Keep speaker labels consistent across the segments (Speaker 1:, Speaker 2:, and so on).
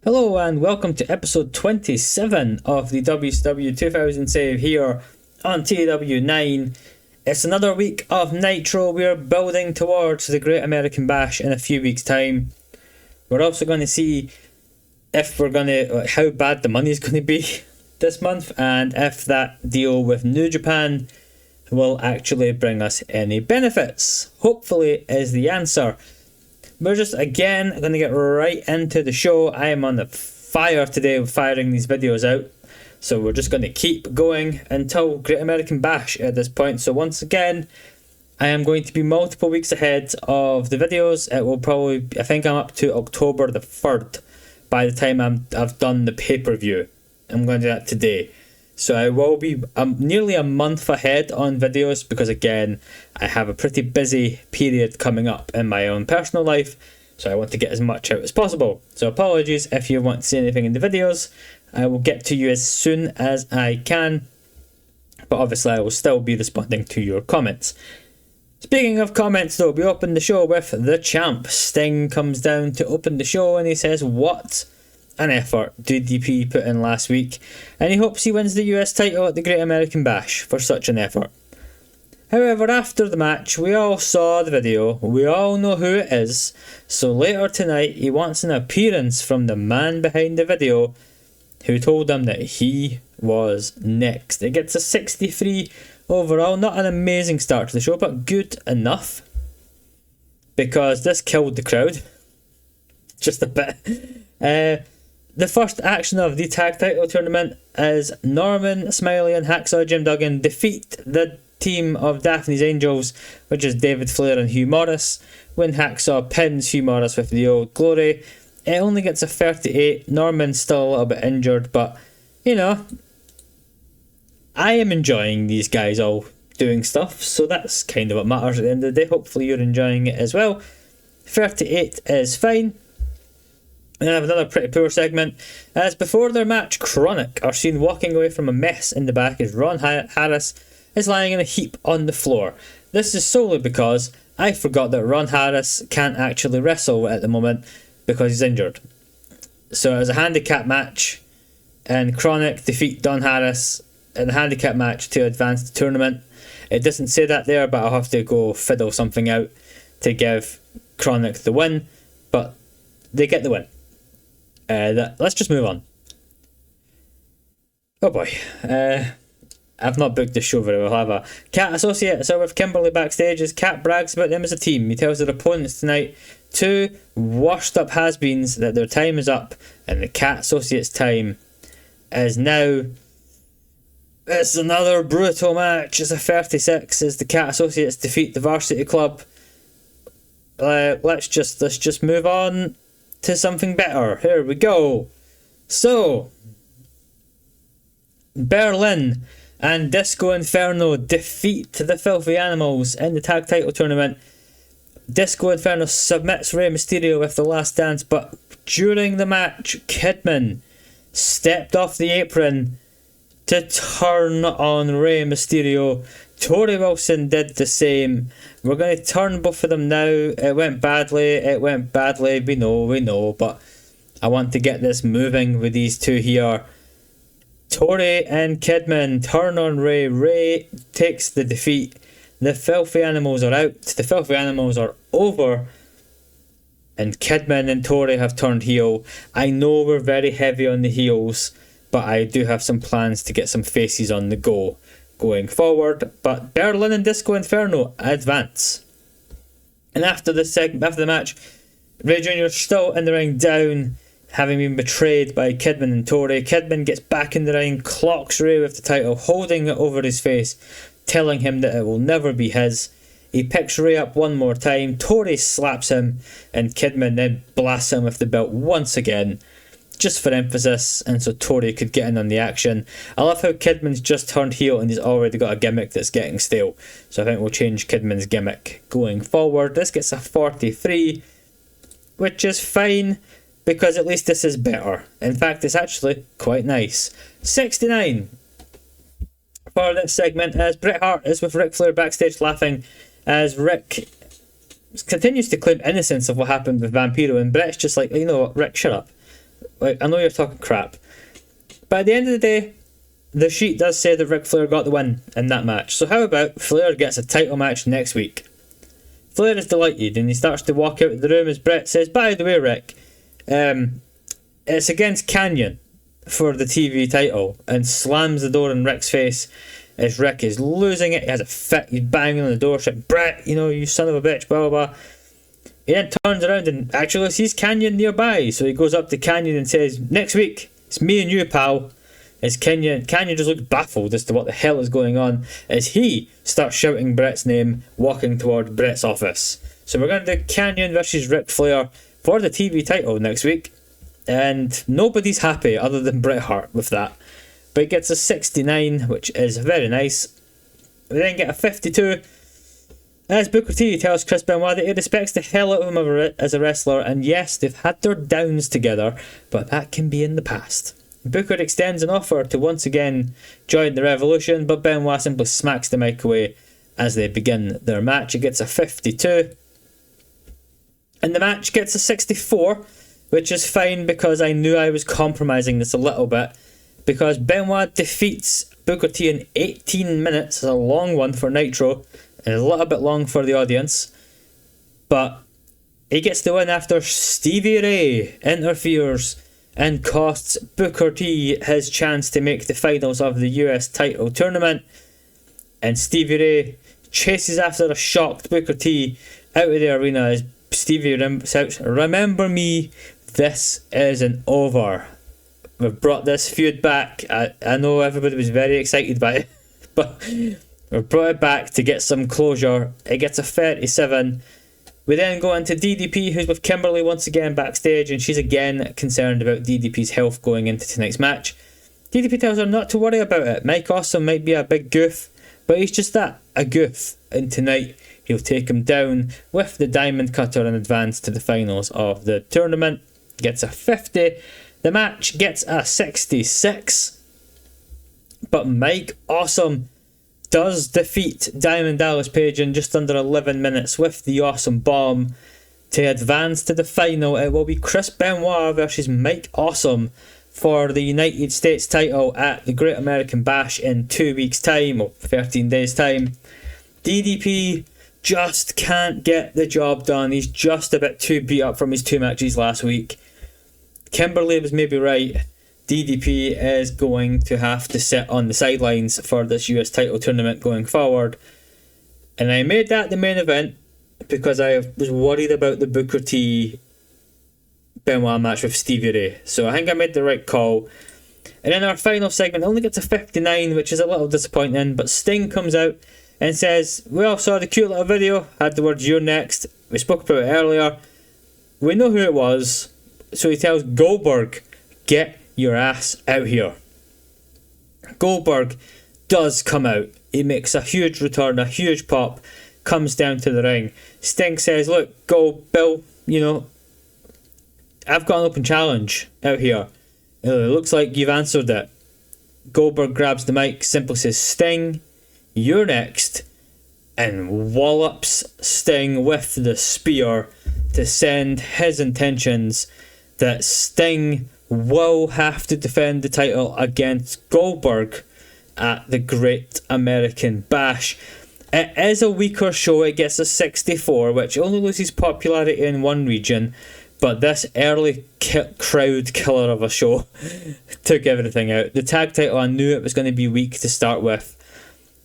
Speaker 1: Hello and welcome to episode 27 of the WCW 2000 save here on TEW IX. It's another week of Nitro. We are building towards the Great American Bash in a few weeks' time. We're also going to see if how bad the money is going to be this month, and if that deal with New Japan will actually bring us any benefits. Hopefully is the answer. We're just again going to get right into the show. I am on the fire today with firing these videos out. So we're just going to keep going until Great American Bash at this point. So once again, I am going to be multiple weeks ahead of the videos. It will probably, I think I'm up to October the 3rd by the time I've done the pay-per-view. I'm going to do that today. So I will be nearly a month ahead on videos because again, I have a pretty busy period coming up in my own personal life. So I want to get as much out as possible. So apologies if you want to see anything in the videos. I will get to you as soon as I can. But obviously I will still be responding to your comments. Speaking of comments though, we open the show with the champ. Sting comes down to open the show and he says, "What an effort DDP put in last week, and he hopes he wins the US title at the Great American Bash for such an effort." However, after the match, we all saw the video, we all know who it is, so later tonight he wants an appearance from the man behind the video who told him that he was next. It gets a 63 overall, not an amazing start to the show, but good enough, because this killed the crowd, just a bit. The first action of the tag title tournament is Norman Smiley and Hacksaw Jim Duggan defeat the team of Daphne's Angels, which is David Flair and Hugh Morris, when Hacksaw pins Hugh Morris with the Old Glory. It only gets a 38. Norman's still a little bit injured, but you know, I am enjoying these guys all doing stuff, so that's kind of what matters at the end of the day. Hopefully you're enjoying it as well. 38 is fine. And I have another pretty poor segment, as before their match, Chronic are seen walking away from a mess in the back as Ron Harris is lying in a heap on the floor. This is solely because I forgot that Ron Harris can't actually wrestle at the moment because he's injured. So as a handicap match, and Chronic defeat Don Harris in a handicap match to advance the tournament. It doesn't say that there, but I'll have to go fiddle something out to give Chronic the win, but they get the win. Let's just move on. Oh boy. I've not booked this show very well, have I? Cat associates are with Kimberly backstage as Cat brags about them as a team. He tells their opponents tonight, two washed up has-beens, that their time is up and the Cat associates' time is now. It's another brutal match. It's a 36 as the Cat associates defeat the Varsity Club. Let's just move on to something better. Here we go. So, Berlin and Disco Inferno defeat the Filthy Animals in the tag title tournament. Disco Inferno submits Rey Mysterio with the last dance, but during the match, Kidman stepped off the apron to turn on Rey Mysterio. Tori Wilson did the same. We're going to turn both of them now. It went badly, we know, but I want to get this moving with these two here. Tori and Kidman turn on Rey. Rey takes the defeat. The Filthy Animals are out. The Filthy Animals are over. And Kidman and Tori have turned heel. I know we're very heavy on the heels, but I do have some plans to get some faces on the go going forward. But Berlin and Disco Inferno advance. And after the match, Ray Jr. still in the ring down, having been betrayed by Kidman and Tori. Kidman gets back in the ring, clocks Ray with the title, holding it over his face, telling him that it will never be his. He picks Ray up one more time, Tori slaps him, and Kidman then blasts him with the belt once again, just for emphasis, and so Tori could get in on the action. I love how Kidman's just turned heel and he's already got a gimmick that's getting stale. So I think we'll change Kidman's gimmick going forward. This gets a 43, which is fine, because at least this is better. In fact, it's actually quite nice. 69 for this segment as Bret Hart is with Ric Flair backstage laughing as Rick continues to claim innocence of what happened with Vampiro, and Bret's just like, you know what, Rick, shut up. like, I know you're talking crap, but at the end of the day, the sheet does say that Ric Flair got the win in that match. So how about Flair gets a title match next week? Flair is delighted and he starts to walk out of the room as Brett says, by the way, Rick, it's against Canyon for the TV title, and slams the door in Rick's face as Rick is losing it. He has a fit, he's banging on the door, saying, Brett, you know, you son of a bitch, blah, blah, blah. He then turns around and actually sees Canyon nearby, so he goes up to Canyon and says, next week, it's me and you, pal. As Canyon just looks baffled as to what the hell is going on as he starts shouting Brett's name, walking toward Brett's office. So we're going to do Canyon versus Ric Flair for the TV title next week, and nobody's happy other than Bret Hart with that. But he gets a 69, which is very nice. We then get a 52 as Booker T tells Chris Benoit that he respects the hell out of him as a wrestler, and yes, they've had their downs together, but that can be in the past. Booker extends an offer to once again join the Revolution, but Benoit simply smacks the mic away as they begin their match. It gets a 52. And the match gets a 64, which is fine because I knew I was compromising this a little bit. Because Benoit defeats Booker T in 18 minutes. It's a long one for Nitro, and a little bit long for the audience. But he gets the win after Stevie Ray interferes and costs Booker T his chance to make the finals of the US title tournament. And Stevie Ray chases after a shocked Booker T out of the arena as Stevie shouts, remember me, this isn't over. We've brought this feud back. I know everybody was very excited by it, but we've brought it back to get some closure. It gets a 37. We then go into DDP, who's with Kimberly once again backstage, and she's again concerned about DDP's health going into tonight's match. DDP tells her not to worry about it. Mike Awesome might be a big goof, but he's just that, a goof. And tonight, he'll take him down with the Diamond Cutter and advance to the finals of the tournament. Gets a 50. The match gets a 66. But Mike Awesome does defeat Diamond Dallas Page in just under 11 minutes with the Awesome Bomb to advance to the final. It will be Chris Benoit versus Mike Awesome for the United States title at the Great American Bash in 2 weeks' time, or 13 days' time. DDP just can't get the job done. He's just a bit too beat up from his 2 matches last week. Kimberly was maybe right. DDP is going to have to sit on the sidelines for this US title tournament going forward. And I made that the main event because I was worried about the Booker T Benoit match with Stevie Ray. So I think I made the right call. And then our final segment only gets a 59, which is a little disappointing, but Sting comes out and says, we all saw the cute little video, had the words "you're next." We spoke about it earlier. We know who it was. So he tells Goldberg, get your ass out here. Goldberg does come out. He makes a huge return, a huge pop, comes down to the ring. Sting says, look, Bill, you know, I've got an open challenge out here. It looks like you've answered it. Goldberg grabs the mic, simply says, Sting, you're next, and wallops Sting with the spear to send his intentions that Sting will have to defend the title against Goldberg at the Great American Bash. It is a weaker show. It gets a 64, which only loses popularity in one region, but this early crowd killer of a show took everything out. The tag title, I knew it was going to be weak to start with.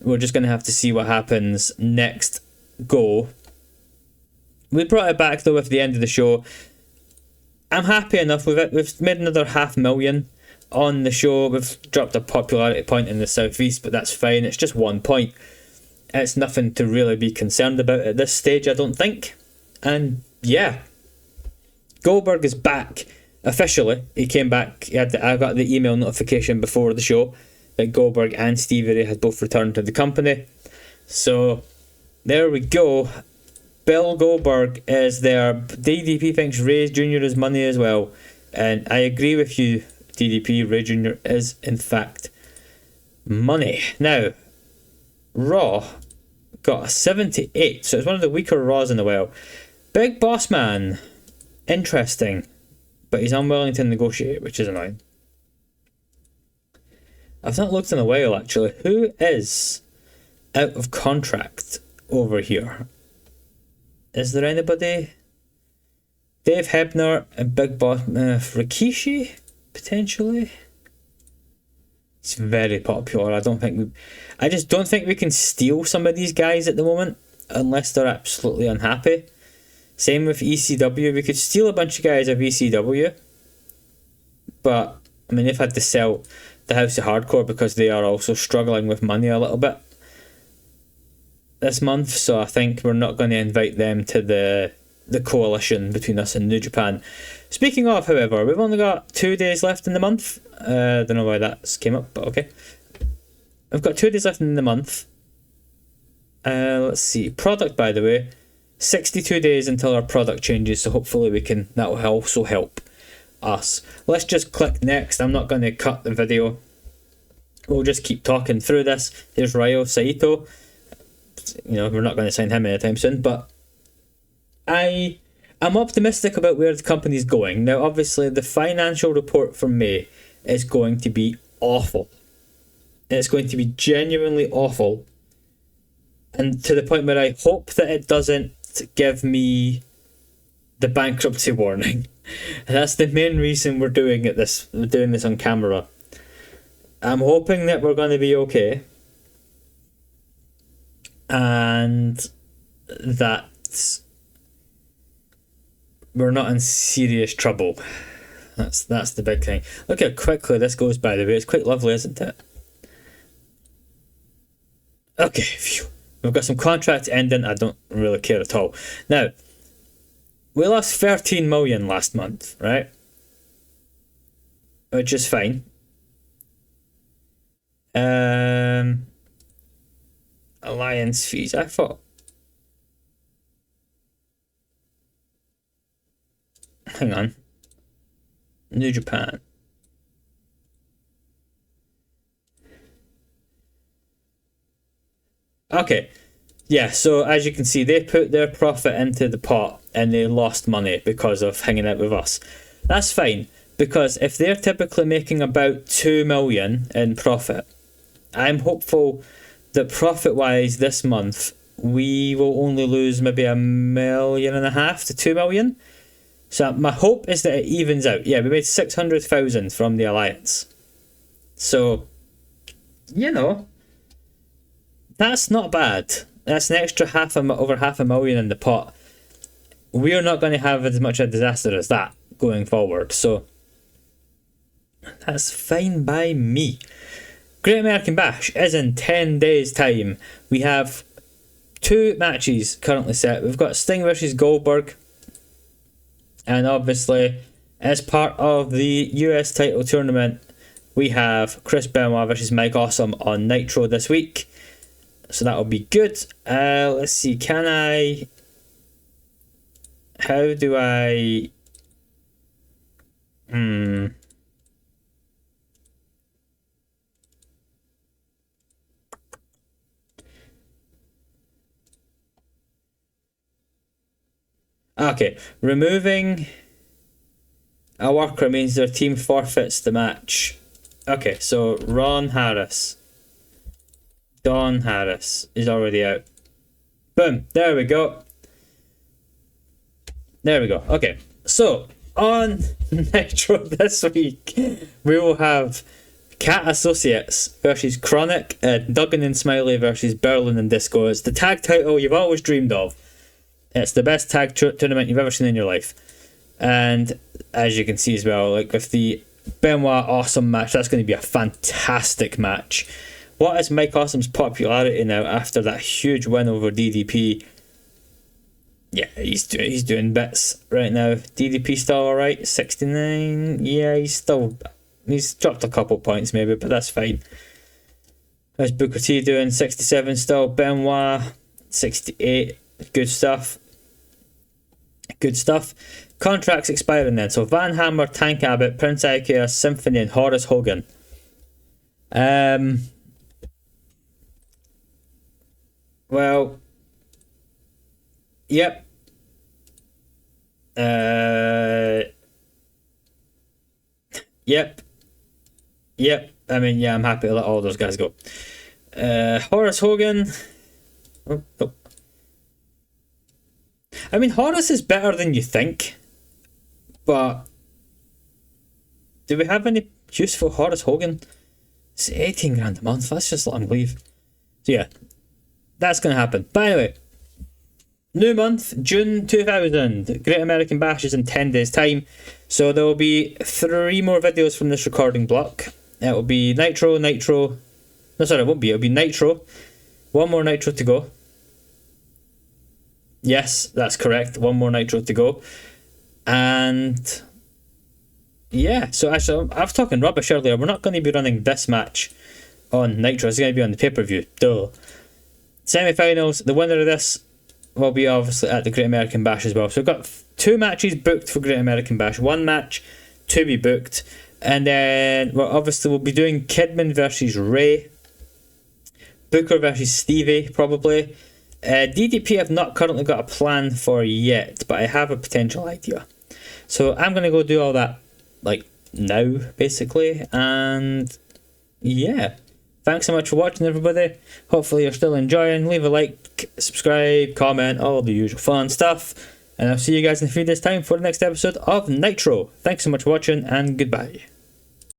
Speaker 1: We're just going to have to see what happens next go. We brought it back though with the end of the show. I'm happy enough with it. We've made another 500,000 on the show. We've dropped a popularity point in the southeast, but that's fine. It's just 1 point. It's nothing to really be concerned about at this stage, I don't think. And yeah, Goldberg is back officially. He came back. I got the email notification before the show that Goldberg and Stevie Ray had both returned to the company. So there we go. Bill Goldberg is there. DDP thinks Ray Jr. is money as well. And I agree with you, DDP. Ray Jr. is, in fact, money. Now, Raw got a 78, so it's one of the weaker Raws in the world. Big Boss Man. Interesting. but he's unwilling to negotiate, which is annoying. I've not looked in a while, actually. Who is out of contract over here? Is there anybody? Dave Hebner, a Big Boss, Rikishi, potentially. It's very popular. I just don't think we can steal some of these guys at the moment unless they're absolutely unhappy. Same with ECW. We could steal a bunch of guys of ECW, but I mean, they've had to sell the House of Hardcore because they are also struggling with money a little bit this month. So I think we're not going to invite them to the coalition between us and New Japan. Speaking of, however, we've only got 2 days left in the month. Don't know why that came up, but okay. I've got 2 days left in the month. Let's see. Product, by the way, 62 days until our product changes, so hopefully that will also help us. Let's just click next. I'm not going to cut the video. We'll just keep talking through this. There's Ryo Saito. We're not going to sign him anytime soon, but I'm optimistic about where the company's going. Now, obviously, the financial report for May is going to be awful. It's going to be genuinely awful. And to the point where I hope that it doesn't give me the bankruptcy warning. That's the main reason we're doing this on camera. I'm hoping that we're going to be okay. And that we're not in serious trouble. That's the big thing. Look how quickly this goes, by the way. It's quite lovely, isn't it? Okay, phew. We've got some contract ending. I don't really care at all. Now, we lost 13 million last month, right? Which is fine. Alliance fees. I thought. Hang on. New Japan. Okay. Yeah, so as you can see, they put their profit into the pot and they lost money because of hanging out with us. That's fine, because if they're typically making about 2 million in profit, I'm hopeful that profit-wise this month, we will only lose maybe 1.5 million to 2 million. So my hope is that it evens out. Yeah, we made 600,000 from the Alliance. So, that's not bad. That's an extra over half a million in the pot. We're not going to have as much a disaster as that going forward. So, that's fine by me. Great American Bash is in 10 days' time. We have 2 matches currently set. We've got Sting versus Goldberg. And obviously, as part of the US title tournament, we have Chris Benoit versus Mike Awesome on Nitro this week. So that'll be good. Let's see, how do I... Okay, removing a worker means their team forfeits the match. Okay, so Don Harris is already out. Boom, there we go. Okay, so on Nitro this week, we will have Cat Associates versus Chronic, Duggan and Smiley versus Berlin and Disco. It's the tag title you've always dreamed of. It's the best tag tournament you've ever seen in your life. And as you can see as well, like with the Benoit Awesome match, that's going to be a fantastic match. What is Mike Awesome's popularity now after that huge win over DDP? Yeah, he's doing bits right now. DDP still alright, 69. Yeah, he's dropped a couple points maybe, but that's fine. How's Booker T doing? 67 still. Benoit 68. Good stuff. Contracts expiring then. So Van Hammer, Tank Abbott, Prince Ikea, Symphony, and Horace Hogan. Well, yep. Yep. I mean, yeah, I'm happy to let all those guys go. Horace Hogan. Oh. I mean, Horace is better than you think, but do we have any use for Horace Hogan? It's 18 grand a month. Let's just let him leave. So yeah, that's gonna happen. But anyway, new month, June 2000. Great American Bash is in 10 days' time. So there will be 3 more videos from this recording block. It will be Nitro. No, sorry, it won't be. It'll be Nitro. 1 more Nitro to go. Yes, that's correct. 1 more Nitro to go. And yeah, so actually, I was talking rubbish earlier. We're not going to be running this match on Nitro. It's going to be on the pay-per-view. Duh. Semi-finals. The winner of this will be obviously at the Great American Bash as well. So we've got 2 matches booked for Great American Bash. 1 match to be booked. And then, well, obviously we'll be doing Kidman versus Ray. Booker versus Stevie, probably. DDP I've not currently got a plan for yet, but I have a potential idea. So I'm going to go do all that, like, now, basically. And, yeah. Thanks so much for watching, everybody. Hopefully you're still enjoying. Leave a like, subscribe, comment, all the usual fun stuff. And I'll see you guys in a few days' time for the next episode of Nitro. Thanks so much for watching, and goodbye.